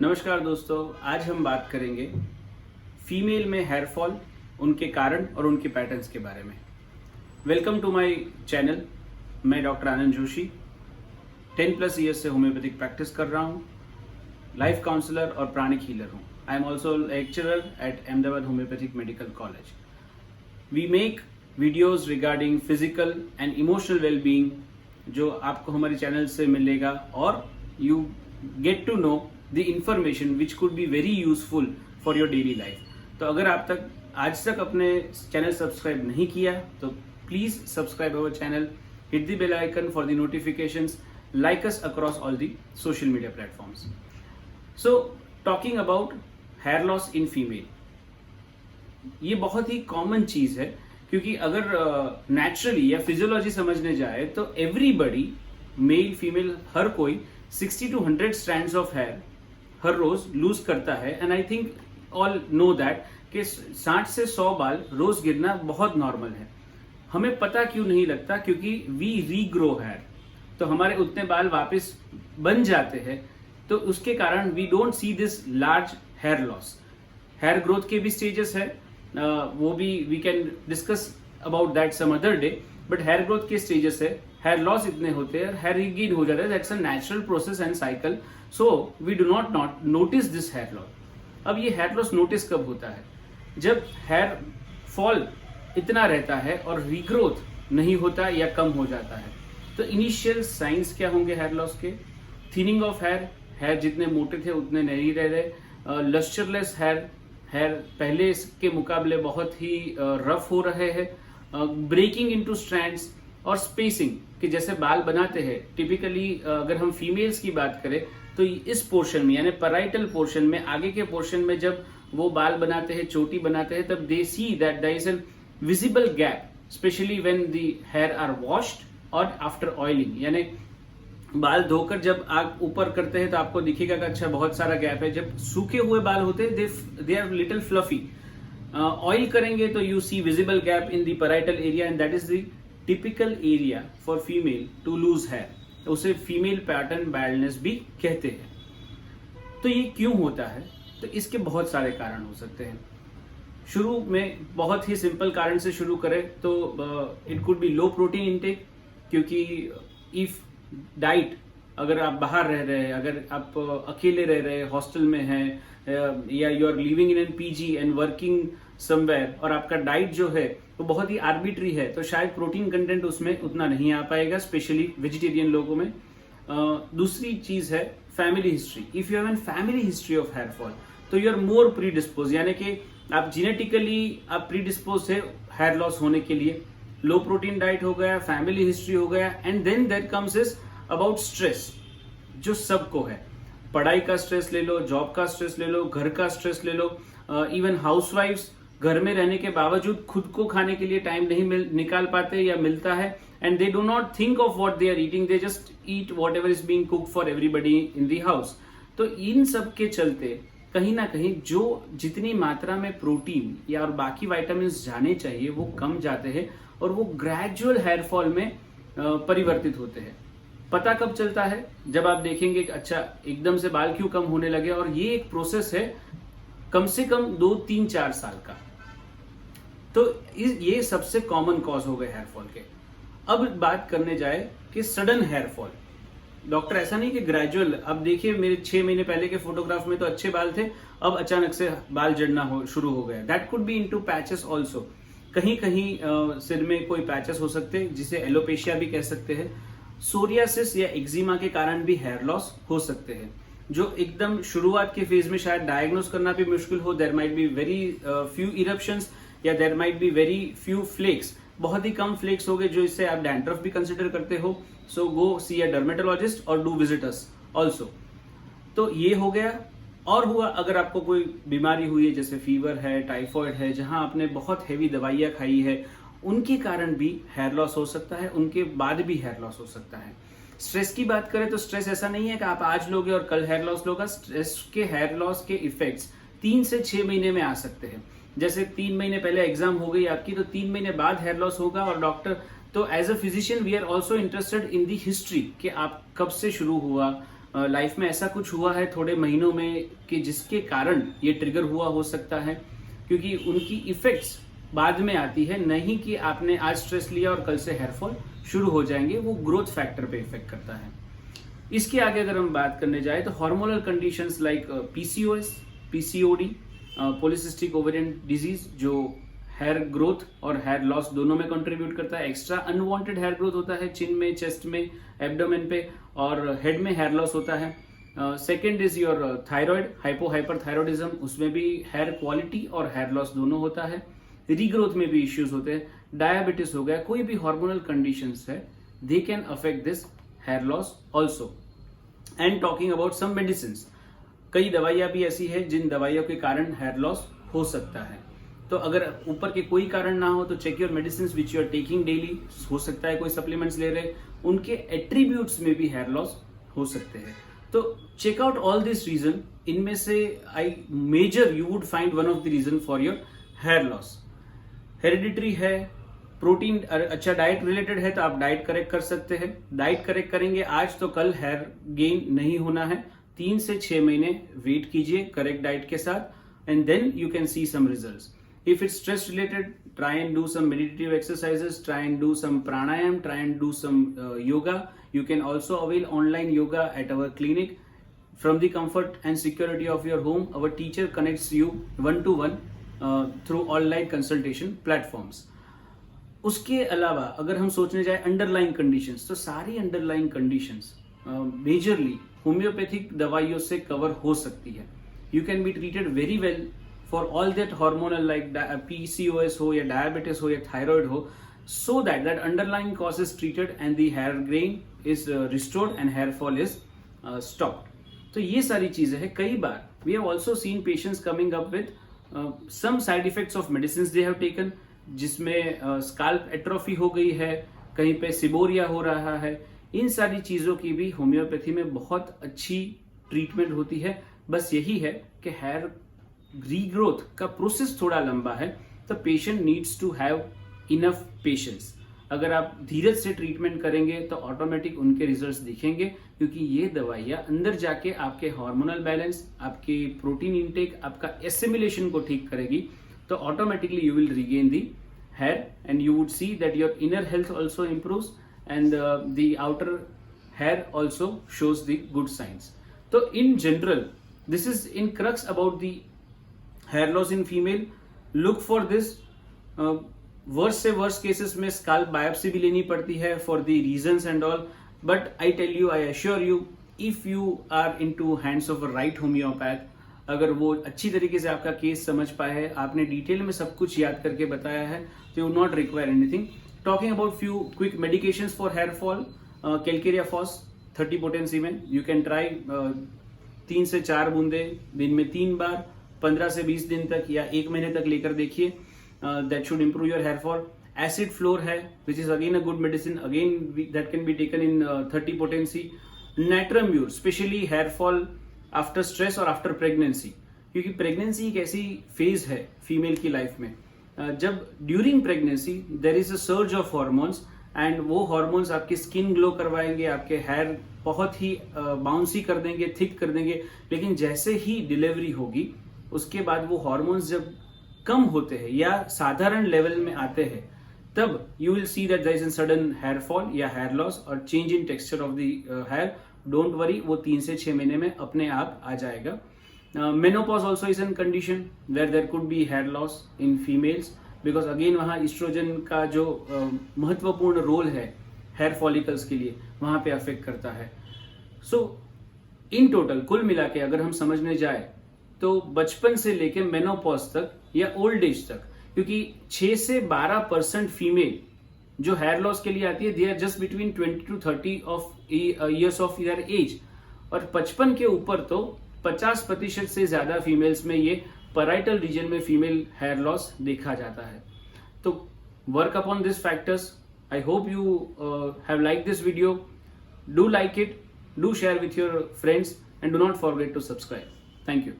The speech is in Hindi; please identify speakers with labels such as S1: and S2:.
S1: नमस्कार दोस्तों, आज हम बात करेंगे फीमेल में हेयर फॉल, उनके कारण और उनके पैटर्न्स के बारे में। Welcome to my channel. मैं डॉक्टर आनंद जोशी 10+ ईयर्स से होम्योपैथिक प्रैक्टिस कर रहा हूँ, लाइफ काउंसलर और प्राणिक हीलर हूँ। I am also lecturer at Ahmedabad homeopathic medical college. We make videos regarding physical and emotional wellbeing, जो आपको हमारे चैनल से मिलेगा और you get to know the information which could be very useful for your daily life. तो अगर आप आज तक अपने चैनल सब्सक्राइब नहीं किया तो please subscribe our channel, hit the bell icon for the notifications, like us across all the social media platforms. So talking about hair loss in female, ये बहुत ही कॉमन चीज है, क्योंकि अगर नेचुरली या फिजियोलॉजी समझने जाए तो एवरीबडी, मेल फीमेल हर कोई 60 to 100 स्ट्रैंड्स ऑफ हेयर हर रोज लूज करता है। And I think all know that कि 60 से 100 बाल रोज गिरना बहुत नॉर्मल है। हमें पता क्यों नहीं लगता? क्योंकि वी रीग्रो हेयर, तो हमारे उतने बाल वापस बन जाते हैं, तो उसके कारण we don't see this large hair loss. Hair growth के भी स्टेजेस है, वो भी we can discuss about that some other day, but hair growth के स्टेजेस है, हेयर लॉस इतने होते हैं, हेयर रीगेन हो जाता है। That's a natural process and cycle, so we do not notice this hair loss. अब ये हेयर लॉस नोटिस कब होता है? जब हेयर फॉल इतना रहता है और रीग्रोथ नहीं होता या कम हो जाता है। तो इनिशियल साइंस क्या होंगे हेयर लॉस के? थिनिंग ऑफ हेयर, हेयर जितने मोटे थे उतने नहीं रह रहे, लस्चरलेस हेयर पहले के मुकाबले बहुत ही रफ हो रहे हैं, ब्रेकिंग इनटू स्ट्रैंड्स और स्पेसिंग, कि जैसे बाल बनाते हैं टिपिकली, अगर हम फीमेल्स की बात करें तो इस पोर्शन में यानी पैराइटल पोर्शन में, आगे के पोर्शन में जब वो बाल बनाते हैं, चोटी बनाते हैं, तब they see that there is an visible gap, especially when the hair are washed or after oiling. यानी बाल धोकर जब आप ऊपर करते हैं तो आपको दिखेगा कि अच्छा बहुत सारा गैप है। जब सूखे हुए बाल होते हैं they are little fluffy. Oil करेंगे तो you see visible gap in the parietal area, and that is the typical area for female to lose hair. तो उसे फीमेल पैटर्न बैल्डनेस भी कहते हैं। तो ये क्यों होता है? तो इसके बहुत सारे कारण हो सकते हैं। शुरू में बहुत ही सिंपल कारण से शुरू करें तो it could be low protein intake, क्योंकि इफ डाइट, अगर आप बाहर रह रहे हैं, अगर आप अकेले रह रहे हैं, हॉस्टल में हैं, या you are living in a PG and working somewhere, और आपका डाइट जो है वो बहुत ही आर्बिट्री है, तो शायद प्रोटीन कंटेंट उसमें उतना नहीं आ पाएगा, स्पेशली वेजिटेरियन लोगों में। दूसरी चीज है family history. If you have an family history of hair fall तो यू आर मोर प्रीडिस्पोज, यानी कि आप जेनेटिकली आप प्रीडिस्पोज है हेयर लॉस होने के लिए। लो प्रोटीन डाइट हो गया, फैमिली हिस्ट्री हो गया, and then that comes is about stress, जो सबको है। पढ़ाई का स्ट्रेस ले लो, जॉब का स्ट्रेस ले लो, घर का स्ट्रेस ले लो, इवन हाउसवाइफ्स घर में रहने के बावजूद खुद को खाने के लिए टाइम नहीं निकाल पाते या मिलता है, and they do not think of what they are eating, they just eat whatever is being cook for everybody in the house. तो इन सब के चलते कहीं ना कहीं जो जितनी मात्रा में प्रोटीन या और बाकी विटामिन जाने चाहिए वो कम जाते हैं, और वो ग्रेजुअल हेयर फॉल में परिवर्तित होते हैं। पता कब चलता है? जब आप देखेंगे कि अच्छा एकदम से बाल क्यों कम होने लगे, और ये एक प्रोसेस है कम से कम 2, 3, 4 साल का। तो ये सबसे कॉमन कॉज हो गए हेयर फॉल के। अब बात करने जाए कि सडन हेयर फॉल। डॉक्टर, ऐसा नहीं कि ग्रेजुअल, अब देखिए मेरे 6 महीने पहले के फोटोग्राफ में तो अच्छे बाल थे, अब अचानक से बाल जड़ना शुरू हो गया। That could be into patches also. कहीं कहीं सिर में कोई पैचेस हो सकते हैं, जिसे एलोपेशिया भी कह सकते हैं। सोरियासिस या एक्जिमा के कारण भी हेयर लॉस हो सकते हैं, जो एकदम शुरुआत के फेज में शायद डायग्नोस करना भी मुश्किल हो। There might be very few eruptions या there might be very few flakes, बहुत ही कम फ्लेक्स हो गए जो इससे आप डैंड्रफ भी कंसिडर करते हो। सो गो सी अ डर्मेटोलॉजिस्ट और डू विजिट अस ऑल्सो। तो ये हो गया। और हुआ अगर आपको कोई बीमारी हुई है, जैसे फीवर है, टाइफॉइड है, जहां आपने बहुत हेवी दवाइयां खाई है, उनके कारण भी हेयर लॉस हो सकता है, उनके बाद भी हेयर लॉस हो सकता है। स्ट्रेस की बात करें तो स्ट्रेस ऐसा नहीं है कि आप आज लोगे और कल हेयर लॉस लोगा। स्ट्रेस के हेयर लॉस के इफेक्ट्स 3 से 6 महीने में आ सकते हैं। जैसे 3 महीने पहले एग्जाम हो गई आपकी, तो 3 महीने बाद हेयर लॉस होगा। और डॉक्टर, तो as a physician we are also interested in the history कि आप कब से शुरू हुआ, लाइफ में ऐसा कुछ हुआ है थोड़े महीनों में कि जिसके कारण ये ट्रिगर हुआ हो सकता है, क्योंकि उनकी इफेक्ट्स बाद में आती है, नहीं कि आपने आज स्ट्रेस लिया और कल से हेयर फॉल शुरू हो जाएंगे। वो ग्रोथ फैक्टर पे इफेक्ट करता है। इसके आगे अगर हम बात करने जाए तो hormonal conditions like PCOS, PCOD, polycystic ovarian disease, जो हेयर ग्रोथ और हेयर लॉस दोनों में कंट्रीब्यूट करता है। एक्स्ट्रा अनवांटेड हेयर ग्रोथ होता है चिन में, चेस्ट में, एब्डोमेन पे, और हेड में हेयर लॉस होता है। सेकेंड इज योर थायराइड, हाइपोहाइपरथायरॉयडिज्म, उसमें भी हेयर क्वालिटी और हेयर लॉस दोनों होता है। रीग्रोथ में भी इश्यूज होते हैं। डायबिटीज हो गया, कोई भी हार्मोनल कंडीशंस है, they can affect this hair loss also. And talking about some medicine, कई दवाइयां भी ऐसी है जिन दवाइयों के कारण हेयर लॉस हो सकता है। तो अगर ऊपर के कोई कारण ना हो तो check your medicine which you are taking daily. हो सकता है कोई सप्लीमेंट्स ले रहे, उनके एट्रीब्यूट्स में भी हेयर लॉस हो सकते हैं। तो check out all this reason. इनमें से आई मेजर you would find one of the reason for your hair loss. Hereditary है, प्रोटीन, अच्छा डाइट रिलेटेड है तो आप डाइट करेक्ट कर सकते हैं। डाइट करेक्ट करेंगे आज तो कल हेयर गेन नहीं होना है। 3 से 6 महीने वेट कीजिए करेक्ट डाइट के साथ, and then you can see some results. If it's stress related, try and do some meditative exercises, try and do some pranayam, try and do some yoga. You can also avail online yoga at our clinic. From the comfort and security of your home, our teacher connects you one-to-one through online consultation platforms. उसके अलावा अगर हम सोचने जाए अंडरलाइन कंडीशंस, तो सारी अंडरलाइन कंडीशंस मेजरली होम्योपैथिक दवाइयों से कवर हो सकती है। You can be treated very well for all that hormonal like PCOS हो या diabetes हो या thyroid हो, so that underlying cause is treated and the hair gain is restored and hair fall is stopped. तो ये सारी चीजें हैं। कई बार we have also seen patients coming up with some side effects of medicines they have taken, जिसमें scalp atrophy हो गई है, कहीं पे सिबोरिया हो रहा है। इन सारी चीजों की भी होम्योपैथी में बहुत अच्छी ट्रीटमेंट होती है। बस यही है कि हेयर रीग्रोथ का प्रोसेस थोड़ा लंबा है, तो patient needs to have enough patience. अगर आप धीरज से ट्रीटमेंट करेंगे तो ऑटोमेटिक उनके रिजल्ट्स दिखेंगे, क्योंकि ये दवाइयां अंदर जाके आपके हार्मोनल बैलेंस, आपके प्रोटीन इनटेक, आपका एसिमिलेशन को ठीक करेगी। तो automatically you will regain the hair and you would see that your inner health also improves and the outer hair also shows the good signs. तो in general this is in crux about the hair loss in female. Look for this. Worse से वर्स केसेस में स्काल्प बायोप्सी भी लेनी पड़ती है for the reasons and all, but I tell you, I assure you, if you are into hands of a right homeopath, अगर वो अच्छी तरीके से आपका केस समझ पाए है, आपने डिटेल में सब कुछ याद करके बताया है, तो you not require anything. Talking about few quick medications for hair fall, calcarea phos 30 potency में यू कैन ट्राई 3 से 4 बूंदे दिन में 3 बार 15 से 20 दिन तक या 1 महीने तक लेकर देखिए। That should improve your hair fall. Acid fluor है which is again a good medicine, again that can be taken in 30 potency. Natrum mur especially hair fall after stress or after pregnancy, क्योंकि प्रेगनेंसी एक ऐसी फेज है फीमेल की लाइफ में जब during pregnancy there is a surge of hormones, and वो हॉर्मोन्स आपकी स्किन ग्लो करवाएंगे, आपके हेयर बहुत ही बाउंसी कर देंगे, थिक कर देंगे। लेकिन जैसे ही डिलीवरी होगी उसके बाद वो हॉर्मोन्स जब कम होते हैं या साधारण लेवल में आते हैं, तब you will see that there is a sudden hair fall या हेयर लॉस और change in texture of the hair. Don't worry, वो 3 से 6 महीने में अपने आप आ जाएगा। Menopause also is an condition where there could be hair loss in females, because again वहां ईस्ट्रोजन का जो महत्वपूर्ण रोल है हेयर फॉलिकल्स के लिए, वहां पे अफेक्ट करता है। सो इन टोटल कुल मिला के अगर हम समझने जाए तो बचपन से लेके मेनोपॉज तक या ओल्ड एज तक, क्योंकि 6 से 12% फीमेल जो हेयर लॉस के लिए आती है, they are just between 20 to 30 of years of their age, और 55 के ऊपर तो 50% से ज्यादा फीमेल्स में ये पैराइटल रीजन में फीमेल हेयर लॉस देखा जाता है। तो work upon this factors. I hope you have like this video. Do like it, do share with your friends, and do not forget to subscribe. Thank you.